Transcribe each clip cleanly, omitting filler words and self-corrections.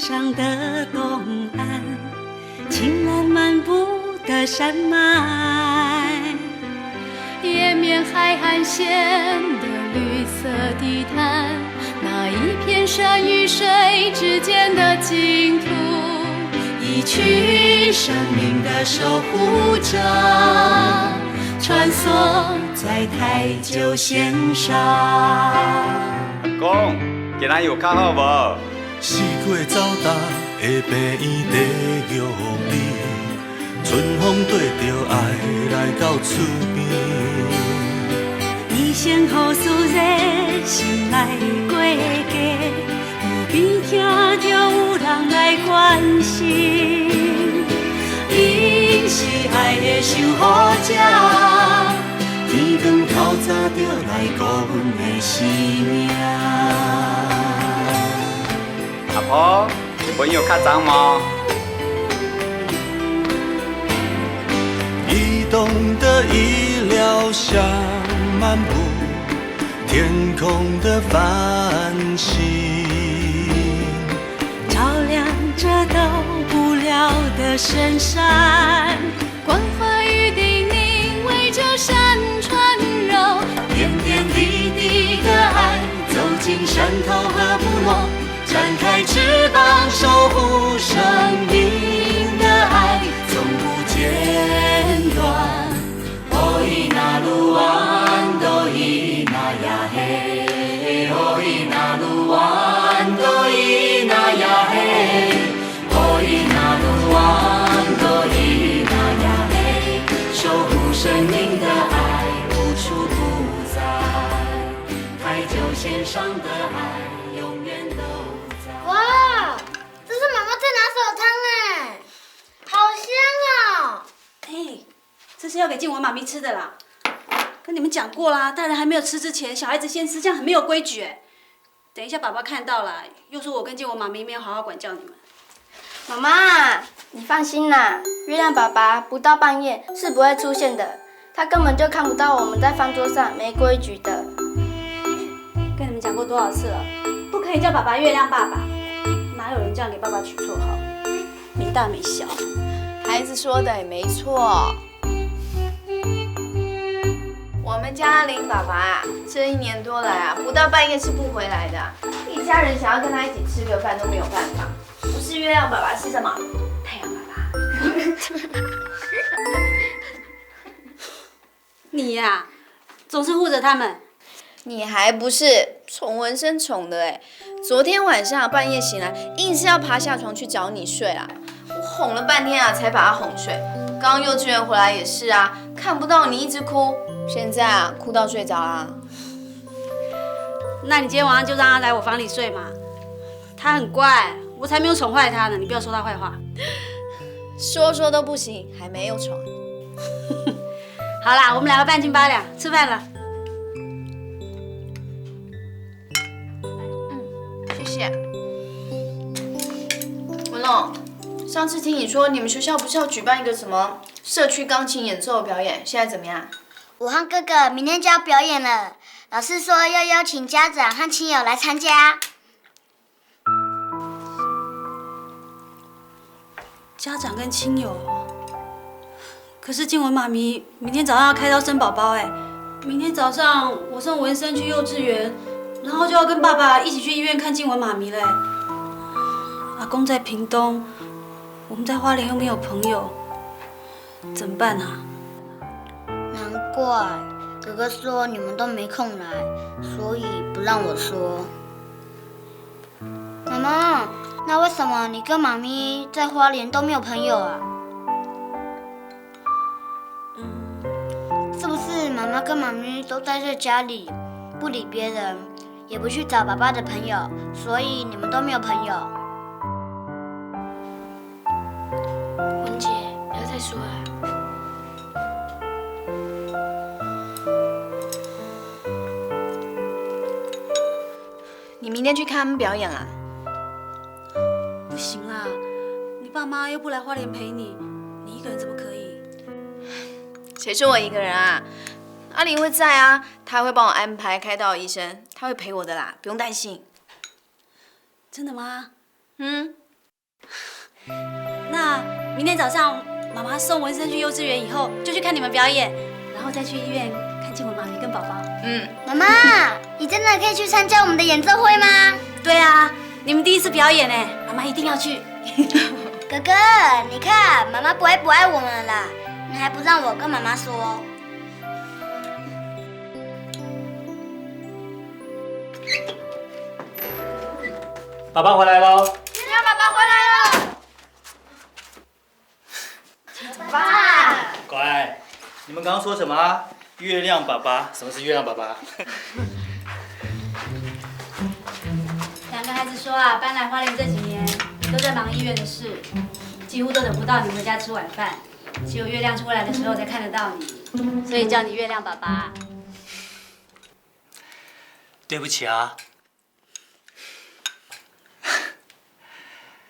上的东岸，青蓝漫步的山脉，延绵海岸线的绿色地毯，那一片山与水之间的净土，一群生命的守护者，穿梭在台九线上。阿公，今仔有较好无？四季走踏的病院在玉里，春风对着爱来到厝边。你先好思热心来过家，有边听着有人来关心，因是爱的守护者，天光透早就来顾阮的生命。阿婆，朋友较早吗？移动的医疗像漫步天空的繁星，照亮这都不了的深山，关怀与叮咛围着山川绕，点点滴滴的爱走进山头和部落，展开翅膀守护生命的爱从不间断。哦伊那鲁湾，多伊那呀嘿，哦伊那鲁湾，多伊那呀嘿，哦伊那鲁湾，多伊那呀嘿，守护生命的爱无处不在，台九线上的爱永远都在。哇，这是妈妈在拿手汤哎，好香哦！哎，这是要给静雯妈咪吃的啦。跟你们讲过啦，大人还没有吃之前，小孩子先吃，这样很没有规矩哎。等一下爸爸看到了，又说我跟静雯妈咪没有好好管教你们。妈妈，你放心啦，月亮爸爸不到半夜是不会出现的，他根本就看不到我们在饭桌上没规矩的。跟你们讲过多少次了，不可以叫爸爸月亮爸爸，哪有人这样给爸爸取绰号？没大没小。孩子说的也没错。我们家林爸爸这1年多来啊，不到半夜是不回来的。一家人想要跟他一起吃个饭都没有办法。不是月亮爸爸是什么？太阳爸爸。你呀，总是护着他们。你还不是宠文生宠的哎！昨天晚上半夜醒来，硬是要爬下床去找你睡啊！我哄了半天啊，才把他哄睡。刚幼稚园回来也是啊，看不到你一直哭，现在啊哭到睡着啦。那你今天晚上就让他来我房里睡嘛。他很乖，我才没有宠坏他呢，你不要说他坏话。说都不行，还没有宠。好啦，我们2个半斤8两，吃饭了。谢谢。文龙，上次听你说你们学校不是要举办一个什么社区钢琴演奏表演，现在怎么样？我和哥哥明天就要表演了，老师说要邀请家长和亲友来参加。家长跟亲友，可是静雯妈咪明天早上要开刀生宝宝哎，明天早上我送文生去幼稚园，然后就要跟爸爸一起去医院看静雯妈咪嘞。阿公在屏东，我们在花莲又没有朋友，怎么办啊？难怪哥哥说你们都没空来，所以不让我说。妈妈，那为什么你跟妈咪在花莲都没有朋友啊？是不是妈妈跟妈咪都待在家里，不理别人，也不去找爸爸的朋友，所以你们都没有朋友？文姐，不要再说了。你明天去看他们表演啊？不行啦，你爸妈又不来花莲陪你，你一个人怎么可以？谁说我一个人啊？阿玲会在啊，她会帮我安排开刀的医生，她会陪我的啦，不用担心。真的吗？那明天早上妈妈送文生去幼稚园以后，就去看你们表演，然后再去医院看静文妈咪跟宝宝。妈妈，你真的可以去参加我们的演奏会吗？对啊，你们第一次表演哎，妈妈一定要去。哥哥，你看妈妈不会不爱我们了啦，你还不让我跟妈妈说？爸爸回来喽！爸爸回来了。爸，乖，你们刚刚说什么啊？月亮爸爸？什么是月亮爸爸？两个孩子说啊，搬来花莲这几年都在忙医院的事，几乎都等不到你回家吃晚饭，只有月亮出来的时候才看得到你，所以叫你月亮爸爸。对不起啊，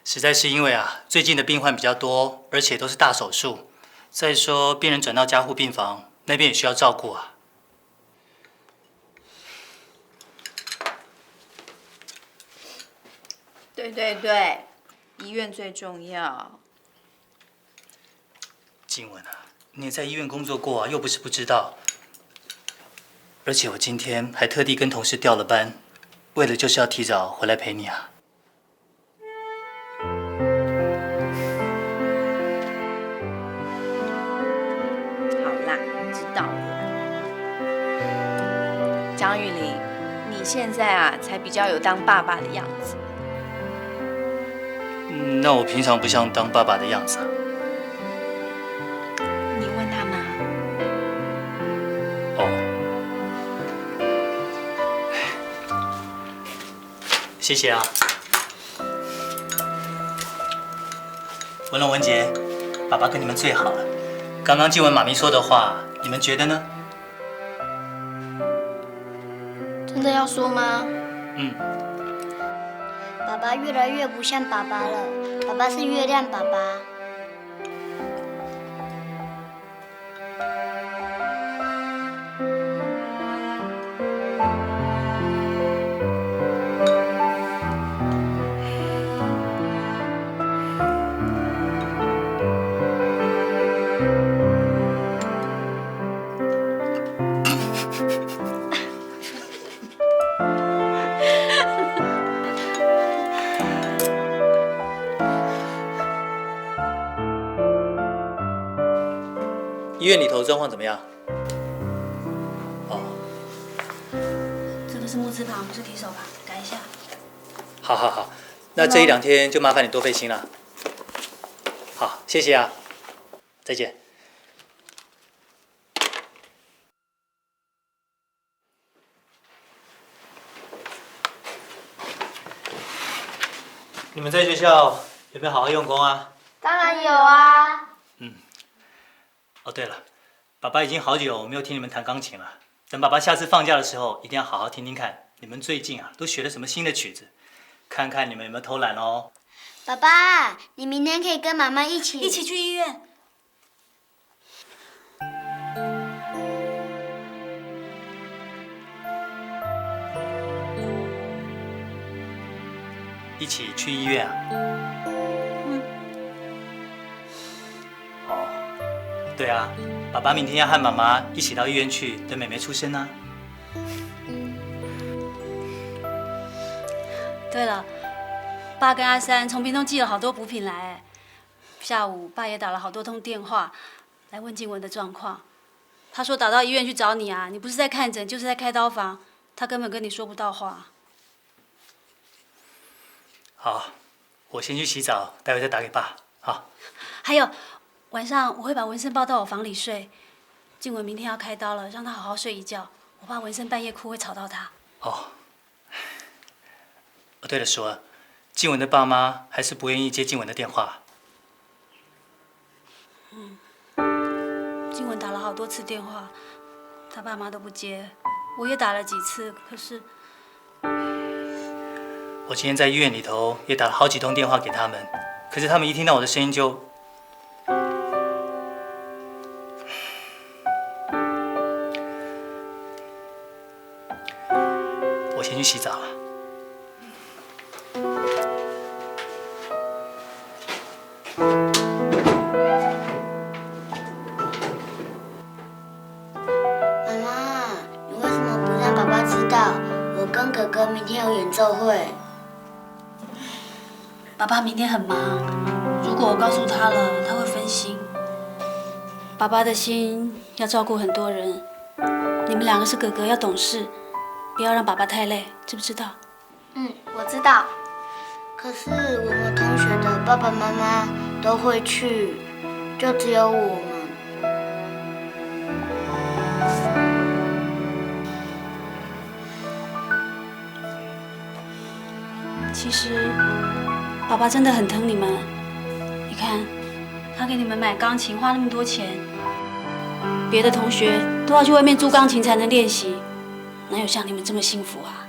实在是因为啊，最近的病患比较多，而且都是大手术。再说病人转到加护病房，那边也需要照顾啊。对对对，医院最重要。静雯啊，你也在医院工作过啊，又不是不知道。而且我今天还特地跟同事调了班，为了就是要提早回来陪你啊。好啦，知道了啦。张玉玲，你现在啊才比较有当爸爸的样子。那我平常不像当爸爸的样子啊。你问他们啊。哦，谢谢啊。文龙、文杰，爸爸跟你们最好了。刚刚静雯妈咪说的话，你们觉得呢？真的要说吗？爸爸越来越不像爸爸了，爸爸是月亮爸爸。医院里头状况怎么样？哦，这个是木字旁，不是提手旁，改一下。好好好，那这一两天就麻烦你多费心了。好，谢谢啊，再见。你们在学校有没有好好用功啊？当然有啊。哦，对了，爸爸已经好久没有听你们弹钢琴了。等爸爸下次放假的时候，一定要好好听听看，你们最近啊都学了什么新的曲子，看看你们有没有偷懒哦。爸爸，你明天可以跟妈妈一起去医院。一起去医院啊？哦，对啊，爸爸明天要和妈妈一起到医院去，等妹妹出生啊。对了，爸跟阿三从屏东寄了好多补品来，下午爸也打了好多通电话来问静雯的状况。他说打到医院去找你啊，你不是在看诊就是在开刀房，他根本跟你说不到话。好，我先去洗澡，待会再打给爸。好。还有，晚上我会把文生抱到我房里睡。静雯明天要开刀了，让他好好睡一觉，我怕文生半夜哭会吵到他。哦。对了，说，静雯的爸妈还是不愿意接静雯的电话。静雯打了好多次电话，他爸妈都不接，我也打了几次，可是我今天在医院里头也打了好几通电话给他们，可是他们一听到我的声音就……我先去洗澡了。会。爸爸明天很忙，如果我告诉他了，他会分心。爸爸的心要照顾很多人，你们2个是哥哥，要懂事，不要让爸爸太累，知不知道？我知道。可是我们同学的爸爸妈妈都会去，就只有我们。其实，爸爸真的很疼你们。你看，他给你们买钢琴花那么多钱，别的同学都要去外面租钢琴才能练习，哪有像你们这么幸福啊？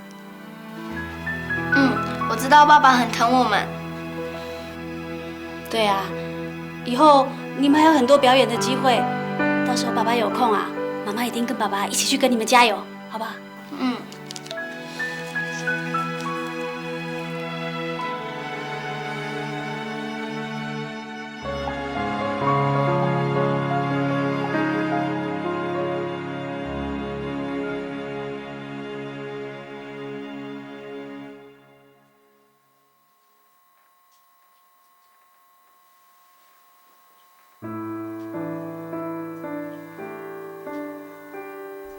我知道爸爸很疼我们。对啊，以后你们还有很多表演的机会，到时候爸爸有空啊，妈妈一定跟爸爸一起去跟你们加油，好不好？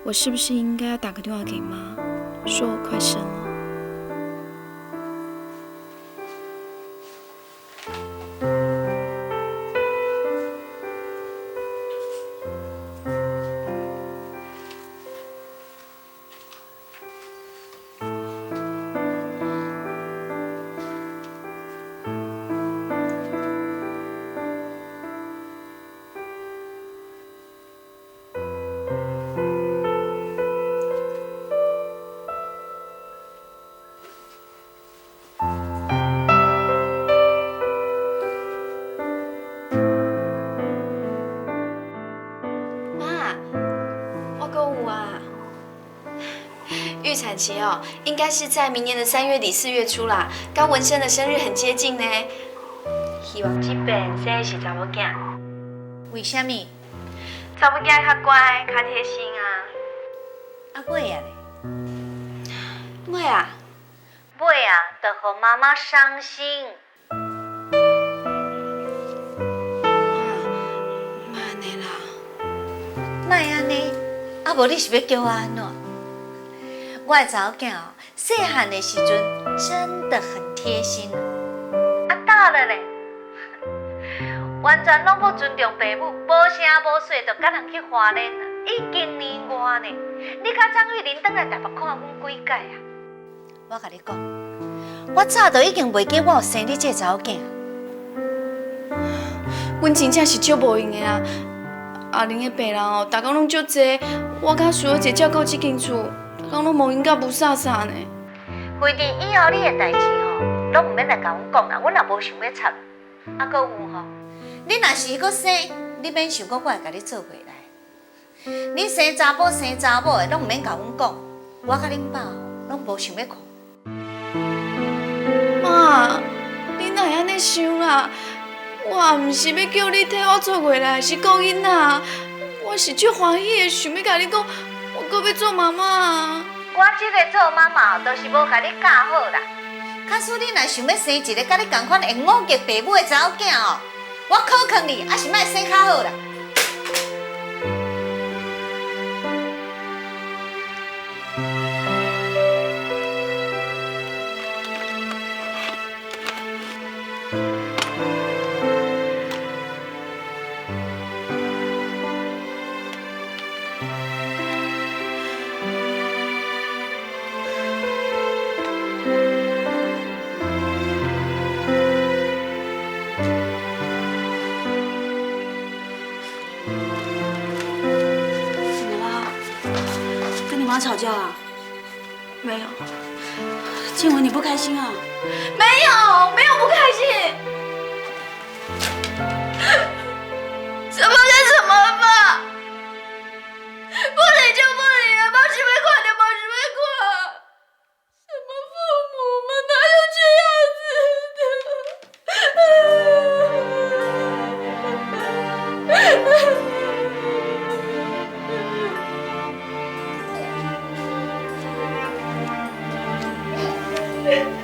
我是不是应该要打个电话给妈，说我快生了？预产期哦，应该是在明年的3月底4月初啦，跟文生的生日很接近呢。希望这边生的是查某囝。为什么？查某囝较乖，较贴心啊。啊尾啊嘞？尾啊？尾啊，就让妈妈伤心。妈安尼啦？莫安尼，啊无你是要叫我安怎？我的查某囝哦，细汉的时阵真的很贴心。啊大了嘞，完全拢不尊重父母，无声无息就跟人去花莲了，已经年外呢。你较早去恁转来台北看阮几届啊？我甲你讲，我早就已经袂记我有生你这查某囝。阮真正是足无用的啊！阿玲的病人哦，逐工拢足济，我甲需要一个照顾这间厝。讲拢无闲甲无啥啥呢。规定以后你的代志吼，拢唔免来甲阮讲啦，阮也无想要插。啊，搁有吼，你若是搁生，你免想讲我会甲你做回来。你生查甫生查某的，拢唔免甲阮讲，我甲恁爸拢无想要看。妈，你哪会安尼想啦？我也毋是要叫你替我做回来，是讲囡仔，我是足欢喜的，想要甲你讲。我搁要做妈妈。我这个做妈妈，都是无甲你教好啦。假使你若想要生一个甲你同款会误解父母的查某囝哦，我考劝你，还是莫生较好啦。吵架啊？没有。静雯，你不开心啊？没有不开心。什么跟什么了吧？不理就不理了，报喜没款就报喜没款。什么父母们哪有这样子的？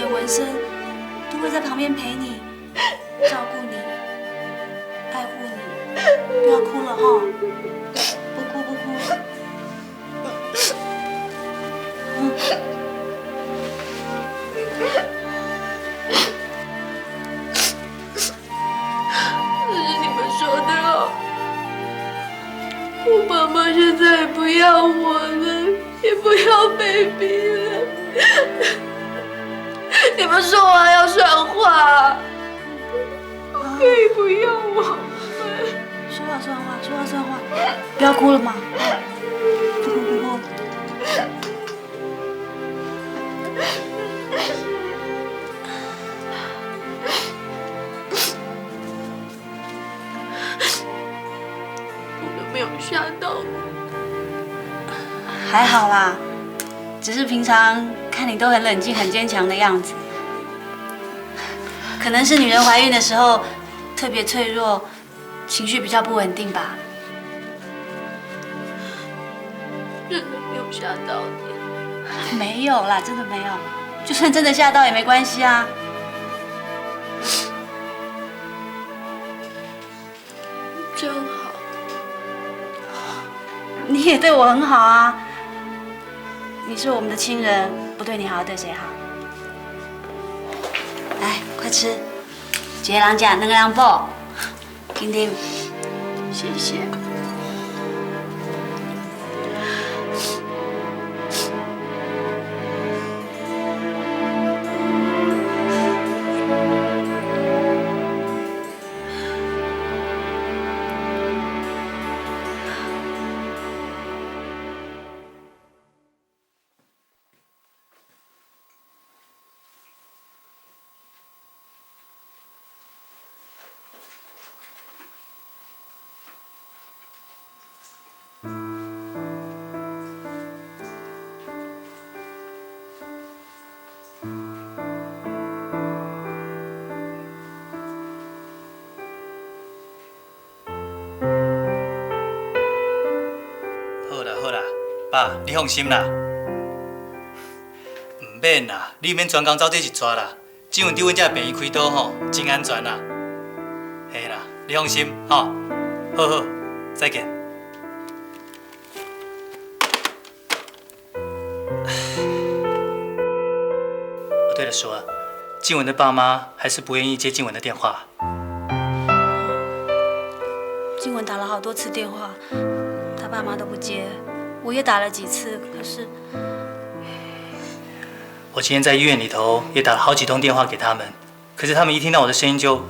贤文生都会在旁边陪你，照顾你，爱护你。不要哭了哈，不哭不哭。可是你们说的哦，我妈妈现在也不要我了，也不要 baby 了。你们说话要算话，可以不要我吗？说话算话，说话算话，不要哭了嘛，不哭不哭。我有没有吓到你？还好啦，只是平常看你都很冷静、很坚强的样子，可能是女人怀孕的时候特别脆弱，情绪比较不稳定吧。真的没有吓到你？没有啦，真的没有。就算真的吓到也没关系啊。真好。你也对我很好啊。你是我们的亲人，不对你好对谁好？来，快吃。一个人吃，两个人补。听听。谢谢。爸，你放心啦，唔免啦，你免全工走这一撮啦。只有伫阮遮病院开刀吼，真安全啦。嘿啦，你放心吼，好好，再见。对了，说，静雯的爸妈还是不愿意接静雯的电话。静雯打了好多次电话，她爸妈都不接。我也打了几次，可是我今天在医院里头也打了好几通电话给他们，可是他们一听到我的声音就……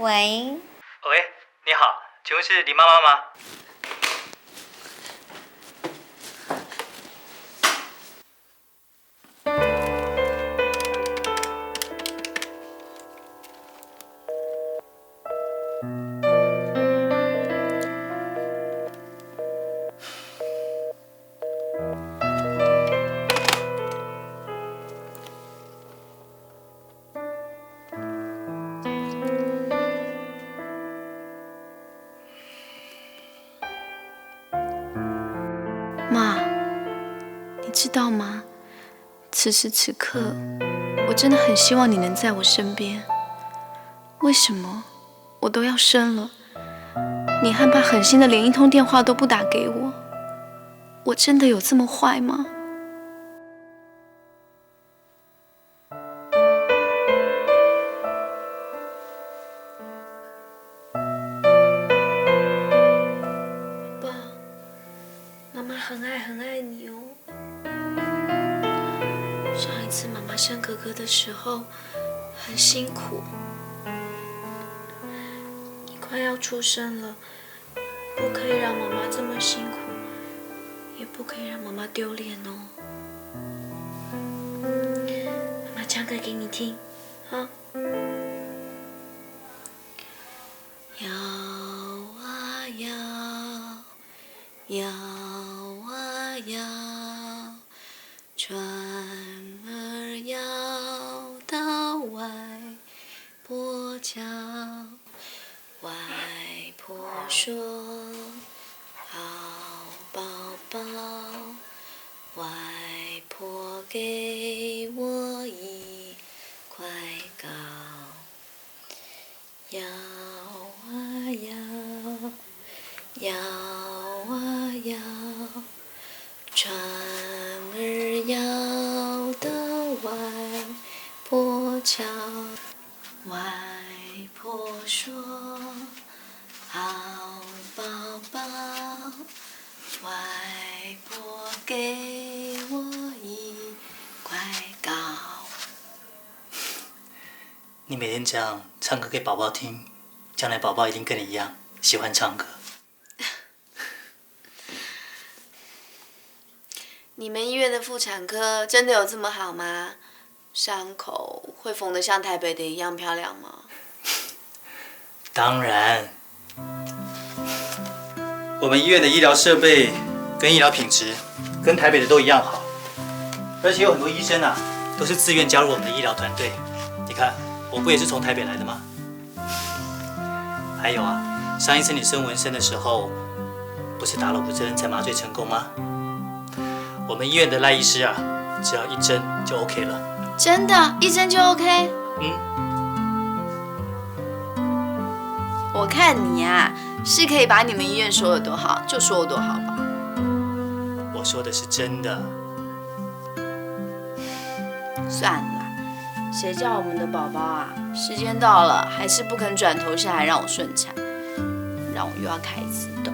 喂，喂，你好，请问是李妈妈吗？妈，你知道吗？此时此刻，我真的很希望你能在我身边。为什么我都要生了，你还把狠心的连一通电话都不打给我？我真的有这么坏吗？爸，妈妈很爱你哦。生哥哥的时候很辛苦，你快要出生了，不可以让妈妈这么辛苦，也不可以让妈妈丢脸哦。妈妈唱歌给你听，啊。摇啊摇，摇啊摇，船儿摇到外婆桥。外婆说：“好宝宝，外婆给我一块糕。”摇啊摇，摇啊摇，船儿摇到外婆桥。外婆说：“好宝宝，外婆给我一块糕。”你每天这样唱歌给宝宝听，将来宝宝一定跟你一样喜欢唱歌。你们医院的妇产科真的有这么好吗？伤口会缝得像台北的一样漂亮吗？当然，我们医院的医疗设备跟医疗品质跟台北的都一样好，而且有很多医生啊都是自愿加入我们的医疗团队。你看，我不也是从台北来的吗？还有啊，上一次你生纹身的时候，不是打了5针才麻醉成功吗？我们医院的赖医师啊，只要1针就 OK 了。真的，1针就 OK？ 我看你啊，是可以把你们医院说有多好就说有多好吧。我说的是真的。算了啦，谁叫我们的宝宝啊，时间到了还是不肯转头下来让我顺产，让我又要开一次刀。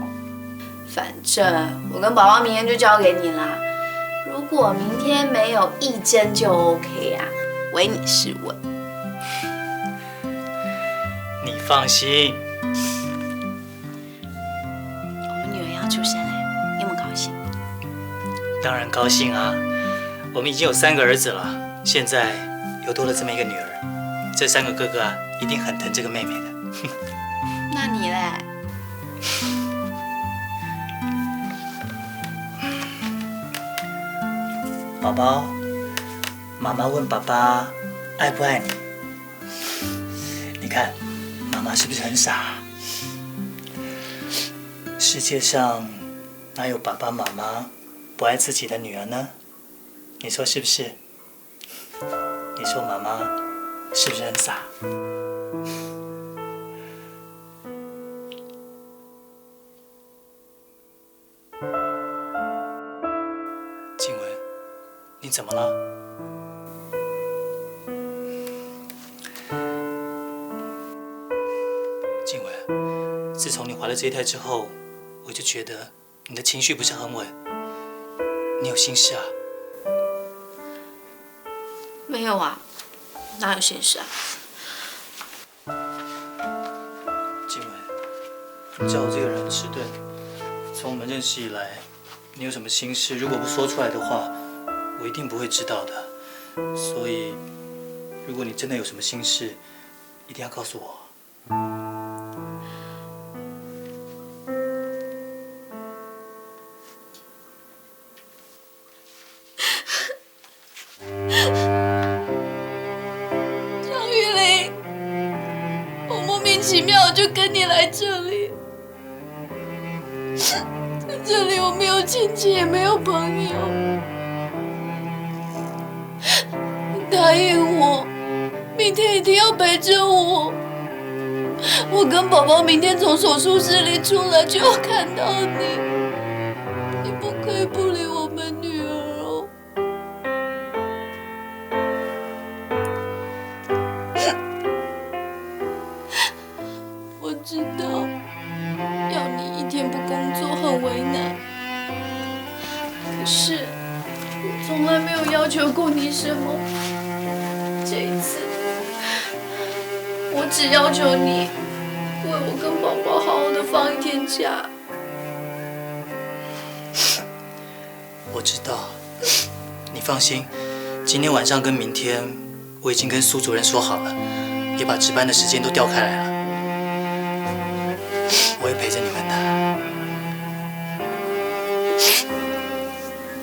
反正我跟宝宝明天就交给你啦。如果明天没有1针就 OK 啊，唯你是问。你放心，我们女儿要出生了，你有没有高兴？当然高兴啊！我们已经有3个儿子了，现在又多了这么一个女儿，这3个哥哥啊，一定很疼这个妹妹的。那你嘞？宝宝，妈妈问爸爸爱不爱你？你看，妈妈是不是很傻？世界上哪有爸爸妈妈不爱自己的女儿呢？你说是不是？你说妈妈是不是很傻？静雯，你怎么了？静雯，自从你怀了这一胎之后，我就觉得你的情绪不是很稳，你有心事啊？没有啊，哪有心事啊？静雯，你知道我这个人很迟钝，从我们认识以来，你有什么心事，如果不说出来的话，我一定不会知道的。所以，如果你真的有什么心事，一定要告诉我。张玉玲，我莫名其妙就跟你来这里，在这里我没有亲戚，也没有朋友。你答应我，明天一定要陪着我。我跟宝宝明天从手术室里出来就要看到你，你不可以不理我们女儿哦。我知道，要你一天不工作很为难，可是我从来没有要求过你什么。这一次，我只要求你为我跟宝宝好好的放1天假。我知道，你放心，今天晚上跟明天我已经跟苏主任说好了，也把值班的时间都调开来了，我会陪着你们的。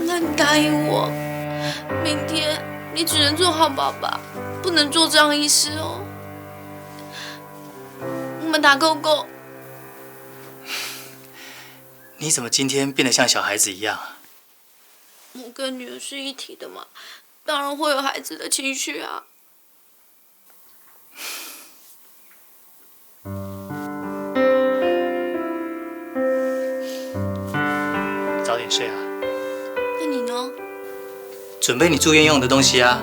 那你答应我，明天你只能做好爸爸，不能做张医师哦。我们打勾勾。你怎么今天变得像小孩子一样啊？我跟女儿是一体的嘛，当然会有孩子的情绪啊。早点睡啊。那你呢？准备你住院用的东西啊。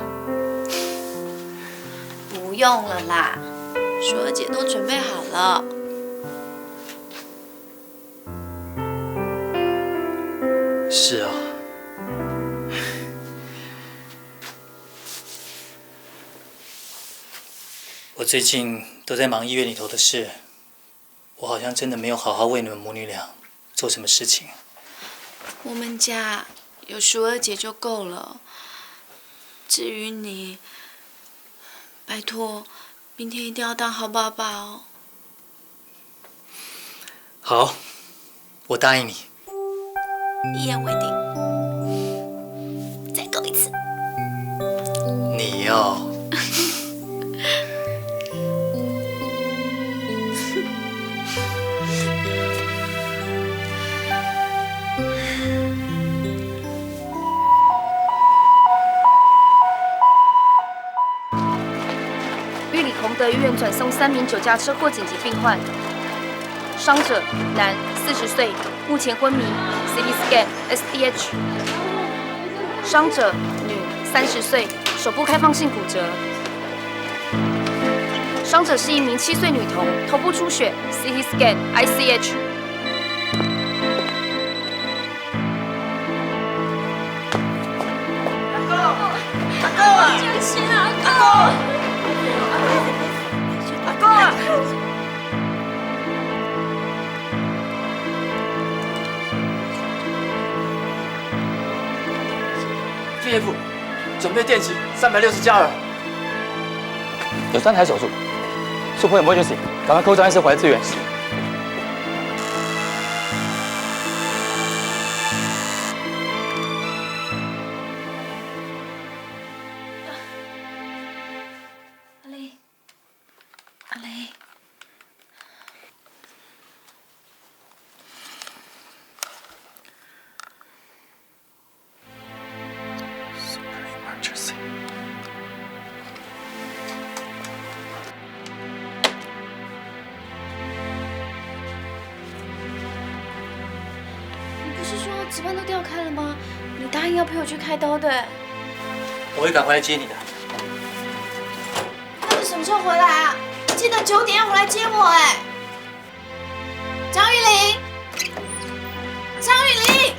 不用了啦，舒儿姐都准备好了。是哦。我最近都在忙医院里头的事，我好像真的没有好好为你们母女俩做什么事情。我们家有舒儿姐就够了。至于你，拜托，明天一定要当好爸爸哦。好，我答应你。一言为定。再勾一次。你哦。玉里宏德医院转送3名酒驾车祸紧急病患，伤者男，40岁，目前昏迷 ，CT scan SDH。伤者女，30岁，手部开放性骨折。伤者是一名7岁女童，头部出血 ，CT scan ICH。阿公啊！真心阿公！阿公啊！VF，准备电击360加尔，有3台手术，Super Emergency，赶快扣张医师回来支援。阿雷，你不是说值班都调开了吗？你答应要陪我去开刀的。我会赶回来接你的。那你什么时候回来啊？记得9点要回来接我哎。张玉玲，张玉玲。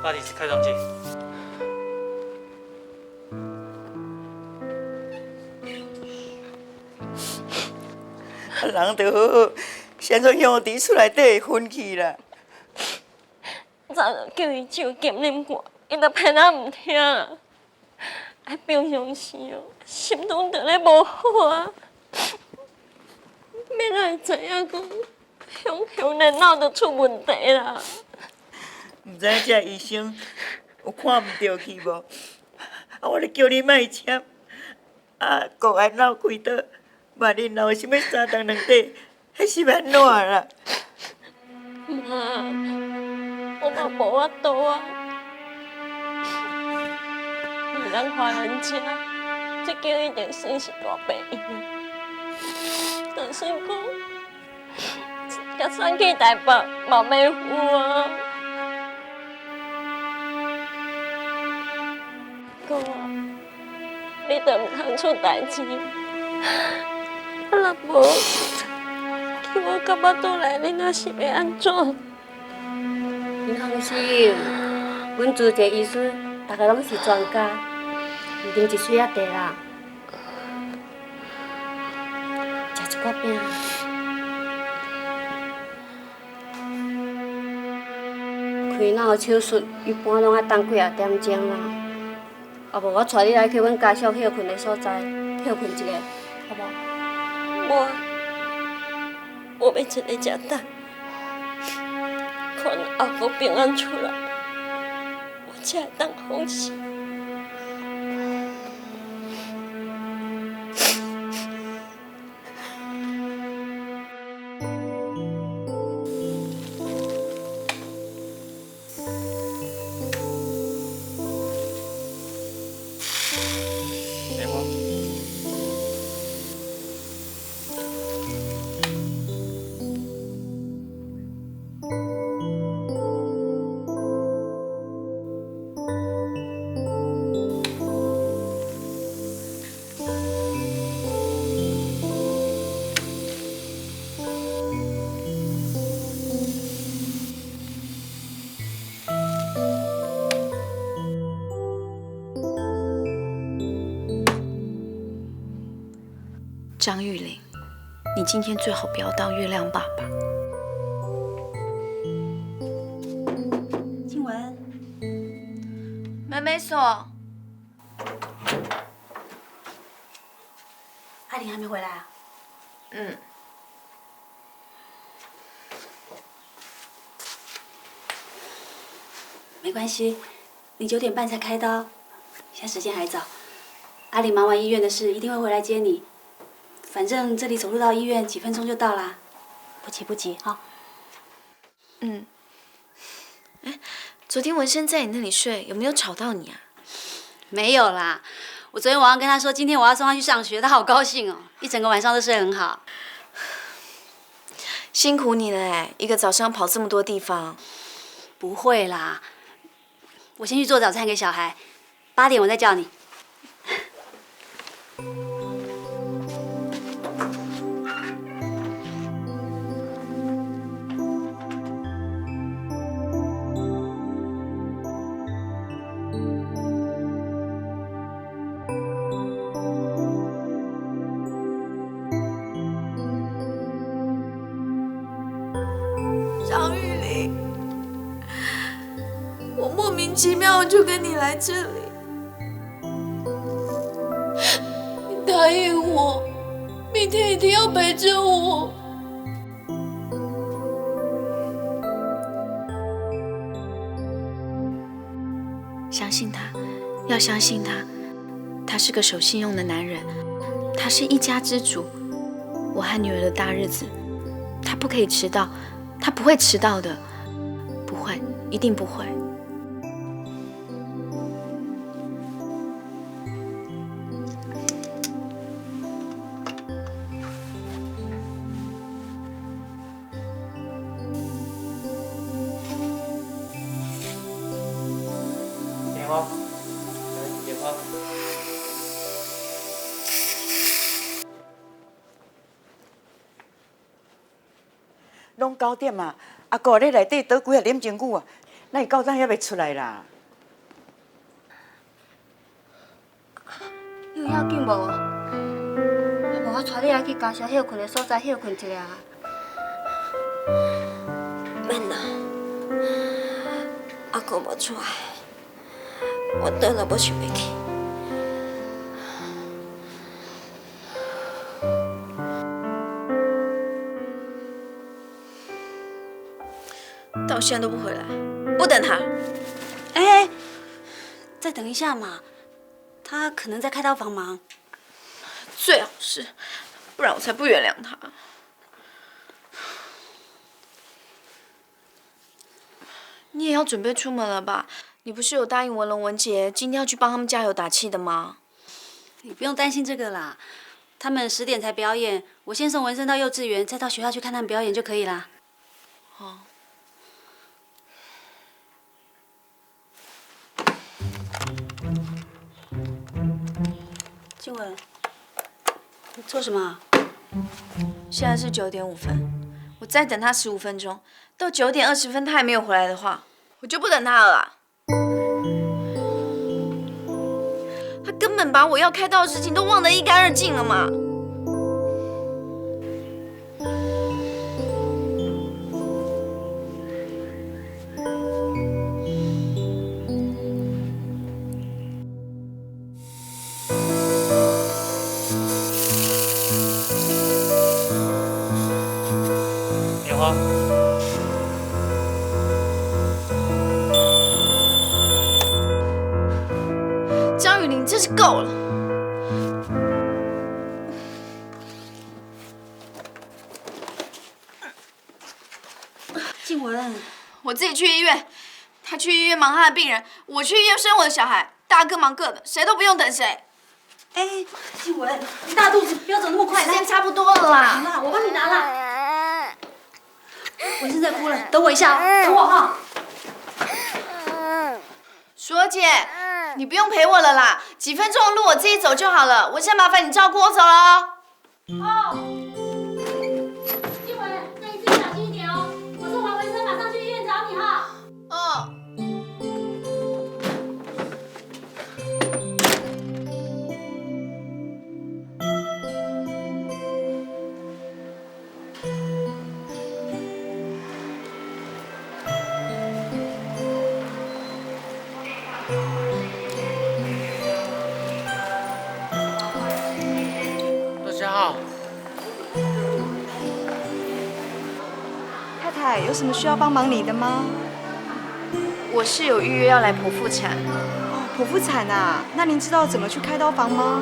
巴蒂斯开上机。人就好好，现在兄弟厝内底分去啦。早就叫伊酒减啉寡，伊就偏仔唔听，爱平常时哦，心中就咧无好啊。免会知影讲，雄然脑就出问题啦。唔知这医生有看唔到去无？我咧叫你莫签，国安脑开刀，万一若有啥物三长两短，迄是要安怎啦？妈，我嘛无法度啊。你咱华人家，这叫一定算是大病院。就算讲，甲送去台北嘛袂赴啊。哥啊，你着毋通出代志。若无，叫我到巴肚内，你若是要安怎？你放心，阮主治医师，大家拢是专家，一定一水仔地啦。食一块饼。开脑手术一般拢爱等几啊点钟啦。啊无我带你来去阮家属休困的所在，休困一下，好无？我要一个食蛋，看阿婆平安出来，我才会当放心。张玉玲，你今天最好不要当月亮爸爸。静雯，门没锁，阿玲还没回来啊？嗯。没关系，你9点半才开刀，现在时间还早。阿玲忙完医院的事，一定会回来接你。反正这里走路到医院几分钟就到啦，不急不急哈。嗯。哎，昨天文生在你那里睡，有没有吵到你啊？没有啦，我昨天晚上跟他说，今天我要送他去上学，他好高兴哦，一整个晚上都睡很好。辛苦你了哎，一个早上跑这么多地方。不会啦，我先去做早餐给小孩，8点我再叫你。张玉玲，我莫名其妙就跟你来这里，你答应我，明天一定要陪着我。相信他，要相信他，他是个守信用的男人，他是一家之主。我和女儿的大日子，他不可以迟到。他不会迟到的，不会，一定不会。电话，电话。拢9点啊，阿哥咧内底倒几啊点钟久啊？那到当还袂出来啦？你有要紧无？无我带你来去家小休困的所在休困一下。免啦，阿公无出来，我倒来要想袂起。到现在都不回来，不等他。哎，再等一下嘛，他可能在开刀房忙。最好是，不然我才不原谅他。你也要准备出门了吧？你不是有答应文龙、文杰今天要去帮他们加油打气的吗？你不用担心这个啦，他们10点才表演，我先送文生到幼稚园，再到学校去看他们表演就可以啦。哦。静文，你做什么？现在是9点5分，我再等他15分钟，到9点20分他还没有回来的话，我就不等他了啦。他根本把我要开刀的事情都忘得一干二净了嘛。棉花，张雨玲真是够了。静文，我自己去医院，他去医院忙他的病人，我去医院生我的小孩，大家各忙各的，谁都不用等谁。哎，静文，你大肚子，不要走那么快，时间差不多了啦。好啦，我帮你拿啦。文生在哭了，等我一下哦，等我哈。说姐，你不用陪我了啦，几分钟的路我自己走就好了。文生，麻烦你照顾我走了哦。哦。静文，那你自己小心一点哦。我送完文生，马上去医院找你哈。哦。大家好。太太，有什么需要帮忙你的吗？我是有预约要来剖腹产。哦，剖腹产啊？那您知道怎么去开刀房吗？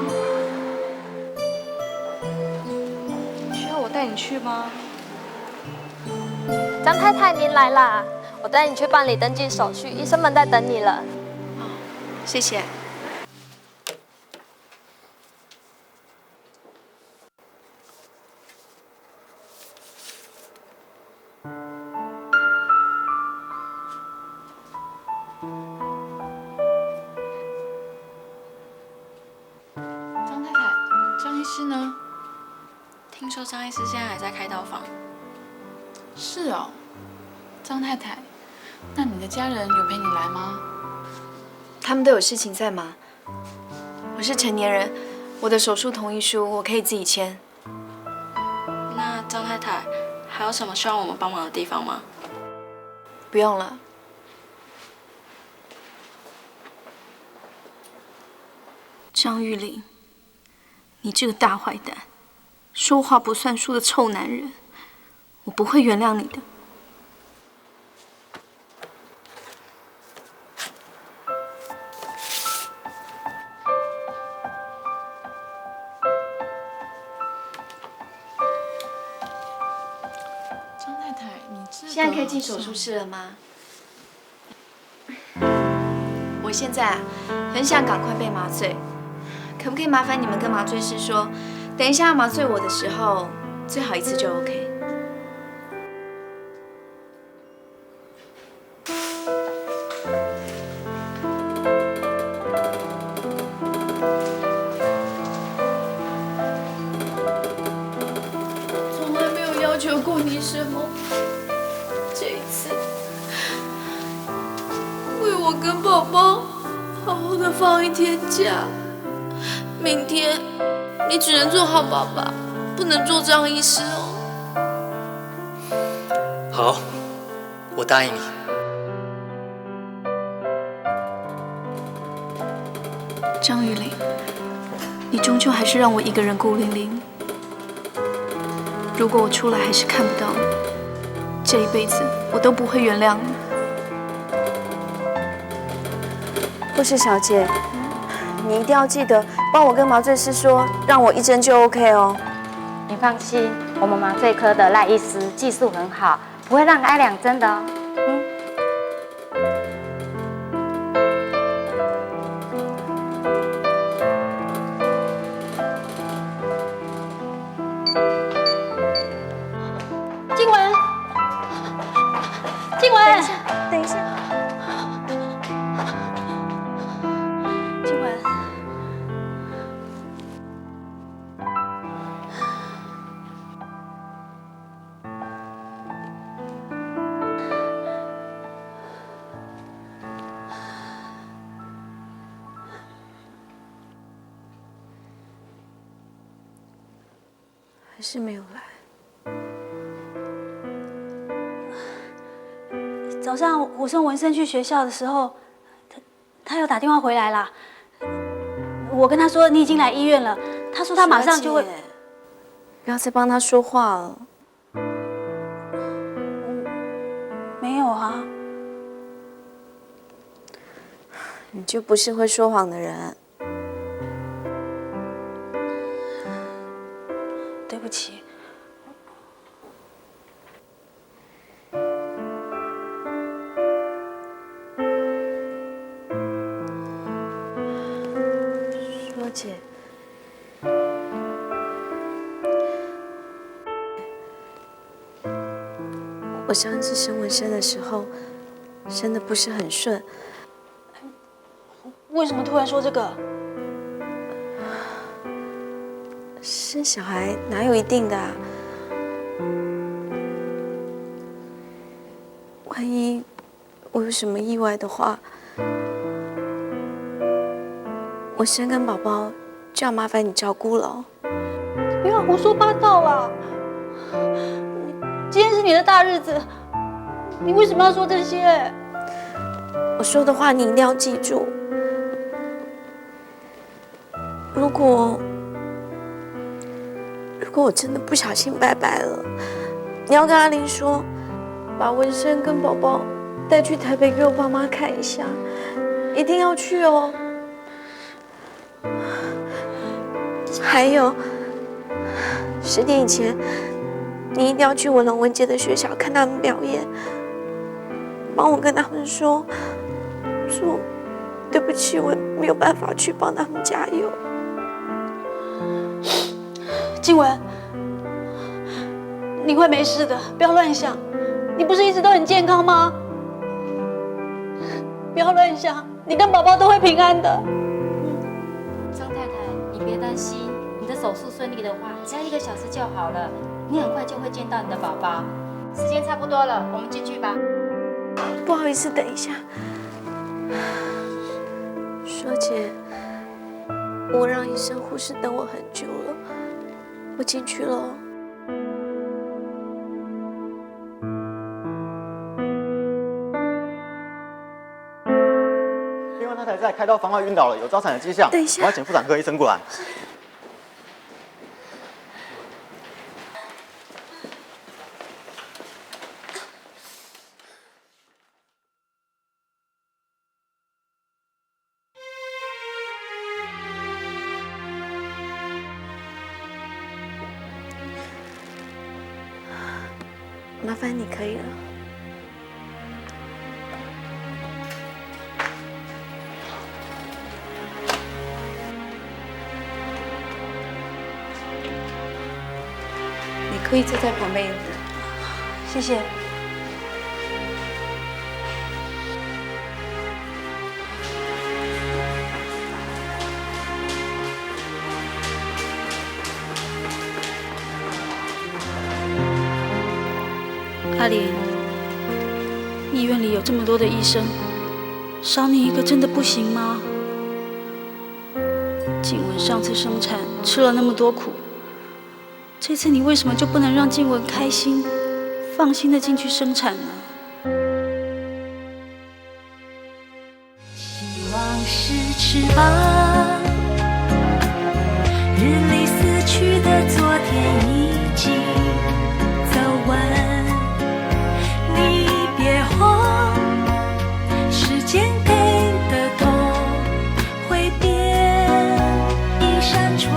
需要我带你去吗？张太太，您来啦！我带你去办理登记手续，医生们在等你了。哦，谢谢。张太太，张医师呢？听说张医师现在还在开刀房。是哦，张太太，那你的家人有陪你来吗？他们都有事情在忙。我是成年人，我的手术同意书我可以自己签。那张太太还有什么需要我们帮忙的地方吗？不用了。张玉玲，你这个大坏蛋，说话不算数的臭男人，我不会原谅你的。张太太，你这现在可以进手术室了吗？我现在很想赶快被麻醉，可不可以麻烦你们跟麻醉师说，等一下麻醉我的时候，最好一次就 OK。从来没有要求过你什么，这一次我跟宝宝好好的放一天假。明天你只能做好爸爸，不能做张医师哦。好，我答应你。张玉玲，你终究还是让我一个人孤零零。如果我出来还是看不到你，这一辈子我都不会原谅你。护士小姐，你一定要记得帮我跟麻醉师说，让我一针就 OK 哦。你放心，我们麻醉科的赖医师技术很好，不会让你挨2针的哦。静雯，静雯，等一下，静雯，还是没有来。早上我送文生去学校的时候，他有打电话回来啦。我跟他说你已经来医院了，他说他马上就会。不要再帮他说话了。没有啊。你就不是会说谎的人。对不起。说姐，我上次生文生的时候，生的不是很顺。为什么突然说这个？生小孩哪有一定的啊？万一我有什么意外的话，我生跟宝宝就要麻烦你照顾了。不要胡说八道啦！今天是你的大日子，你为什么要说这些？我说的话你一定要记住。如果我真的不小心拜拜了，你要跟阿玲说，把文生跟宝宝带去台北给我爸妈看一下，一定要去哦。还有10点以前，你一定要去文龙文杰的学校看他们表演，帮我跟他们说对不起，我没有办法去帮他们加油。静雯，你会没事的，不要乱想。你不是一直都很健康吗？不要乱想，你跟宝宝都会平安的。张太太，你别担心，你的手术顺利的话，只要1个小时就好了，你很快就会见到你的宝宝。时间差不多了，我们进去吧。不好意思，等一下。说姐，我让医生护士等我很久了，我进去了。病患太太在开刀房外晕倒了，有早产的迹象。等一下，我要请妇产科医生过来。麻烦你可以了。你可以坐在旁边等。谢谢。阿莲，医院里有这么多的医生，少你一个真的不行吗？静雯上次生产吃了那么多苦，这次你为什么就不能让静雯开心、放心的进去生产呢？希望是翅膀，日里死去的昨天已经走完，你别慌，时间给的痛会变一扇窗，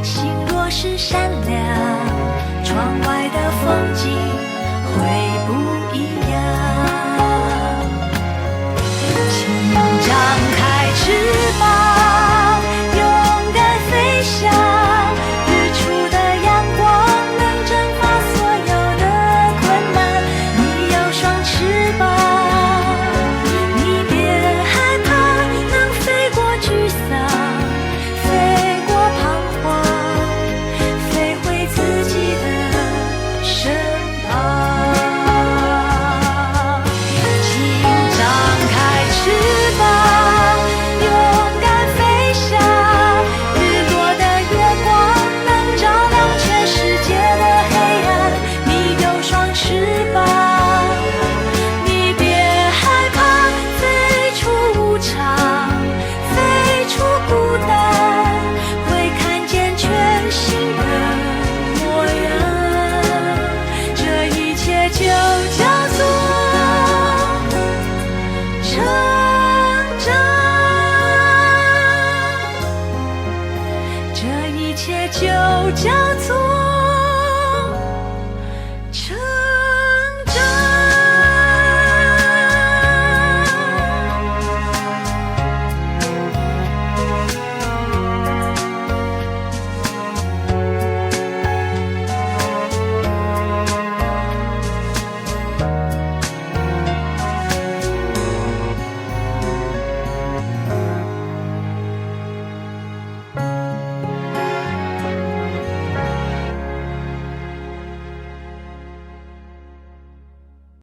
心若是善良，窗外的风景会不一样。张开翅膀，勇敢飞翔，日出的阳光能蒸发所有的困难。你有双翅膀，你别害怕，能飞过沮丧，飞过彷徨，飞回自己的身旁。请张开翅膀，就